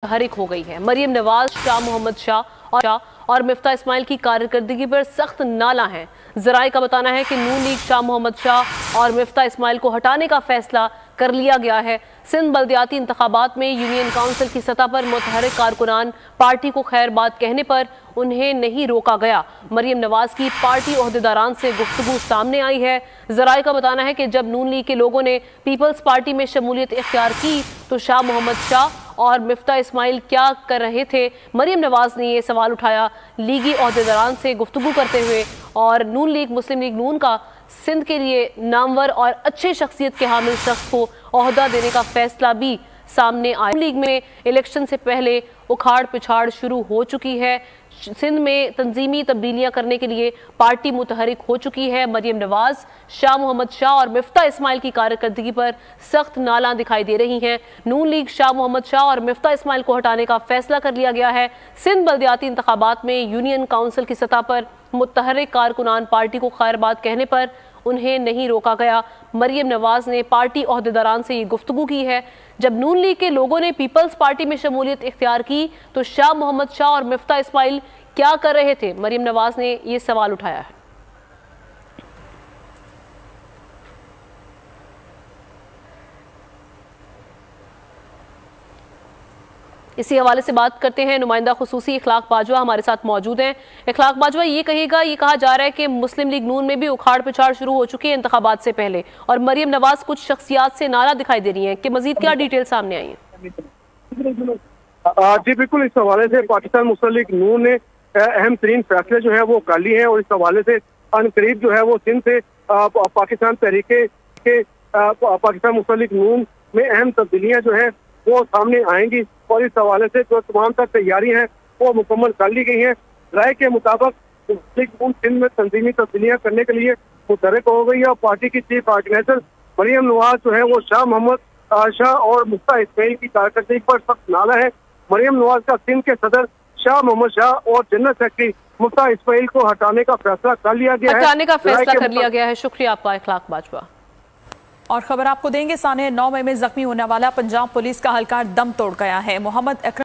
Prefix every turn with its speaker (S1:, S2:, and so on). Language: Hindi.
S1: हरिक हो गई है। मरियम नवाज, शाह मोहम्मद शाह और मिफ्ता इस्माइल की कारकर्दगी पर सख्त नाला है। जराए का बताना है कि नून लीग शाह मोहम्मद शाह और मिफ्ता इस्माइल को हटाने का फैसला कर लिया गया है। सिंध बल्दियाती इंतखाबात में यूनियन काउंसिल की सतह पर मुतहरिक कारकुनान पार्टी को खैर बात कहने पर उन्हें नहीं रोका गया। मरियम नवाज की पार्टी ओहदेदारान से गुफ्तगू सामने आई है। जराए का बताना है कि जब नून लीग के लोगों ने पीपल्स पार्टी में शमूलियत इख्तियार की तो शाह मोहम्मद शाह और मिफ्ता इस्माइल क्या कर रहे थे। मरियम नवाज ने यह सवाल उठाया लीगी ओहदेदारान से गुफ्तगू करते हुए, और नून लीग मुस्लिम लीग नून का सिंध के लिए नामवर और अच्छे शख्सियत के हामिल शख्स को ओहदा देने का फैसला भी सामने आया। लीग में इलेक्शन से पहले उखाड़ पिछाड़ शुरू हो चुकी है। सिंध में तंजीमी तब्दीलियां करने के लिए पार्टी मुतहरिक हो चुकी है। मरियम नवाज, शाह मोहम्मद शाह और मिफ्ता इस्माइल की कारकर्दगी पर सख्त नाला दिखाई दे रही हैं। नून लीग शाह मोहम्मद शाह और मिफ्ता इस्माइल को हटाने का फैसला कर लिया गया है। सिंध बल्दियाती इंतखाबात में यूनियन काउंसिल की सतह पर मुतहरिक कारकुनान पार्टी को खैर बात कहने पर उन्हें नहीं रोका गया। मरियम नवाज ने पार्टी ओहदेदारान से ये गुफ्तगू की है। जब नून लीग के लोगों ने पीपल्स पार्टी में शमूलियत इख्तियार की तो शाह मोहम्मद शाह और मिफ्ता इस्माइल क्या कर रहे थे। मरियम नवाज ने ये सवाल उठाया है। इसी हवाले से बात करते हैं। नुमाइंदा खुसूसी इखलाक बाजवा हमारे साथ मौजूद हैं। इखलाक बाजवा, ये कहिएगा, ये कहा जा रहा है कि मुस्लिम लीग नून में भी उखाड़ पिछाड़ शुरू हो चुकी है इंतखाबात से पहले, और मरियम नवाज कुछ शख्सियात से नारा दिखाई दे रही हैं कि मजीद क्या डिटेल सामने आई है?
S2: जी बिल्कुल, इस हवाले से पाकिस्तान मुस्लिम लीग नून ने अहम तरीन फैसले जो है वो कर लिए हैं, और इस हवाले से अनकरीब जो है वो सिंध से पाकिस्तान तहरीके के पाकिस्तान मुस्लिम लीग नून में अहम तब्दीलियां जो है वो सामने आएंगी, और इस हवाले से जो तमाम तक तैयारी है वो मुकम्मल कर ली गई है। राय के मुताबिक सिंध में तंजीमी तब्दीलियां करने के लिए मुतहरिक हो गई है, और पार्टी की चीफ ऑर्गेनाइजर मरियम नवाज जो है वो शाह मोहम्मद शाह और मिफ्ता इस्माइल की कारकर्दगी पर सख्त नाला है। मरियम नवाज का सिंध के सदर शाह मोहम्मद शाह और जनरल सेक्रेटरी मिफ्ता इस्माइल को हटाने का फैसला कर लिया गया है।
S1: हटाने का फैसला कर लिया गया है। शुक्रिया आपका इखलाक बाजवा।
S3: और खबर आपको देंगे, साने 9 मई में जख्मी होने वाला पंजाब पुलिस का हल्का दम तोड़ गया है। मोहम्मद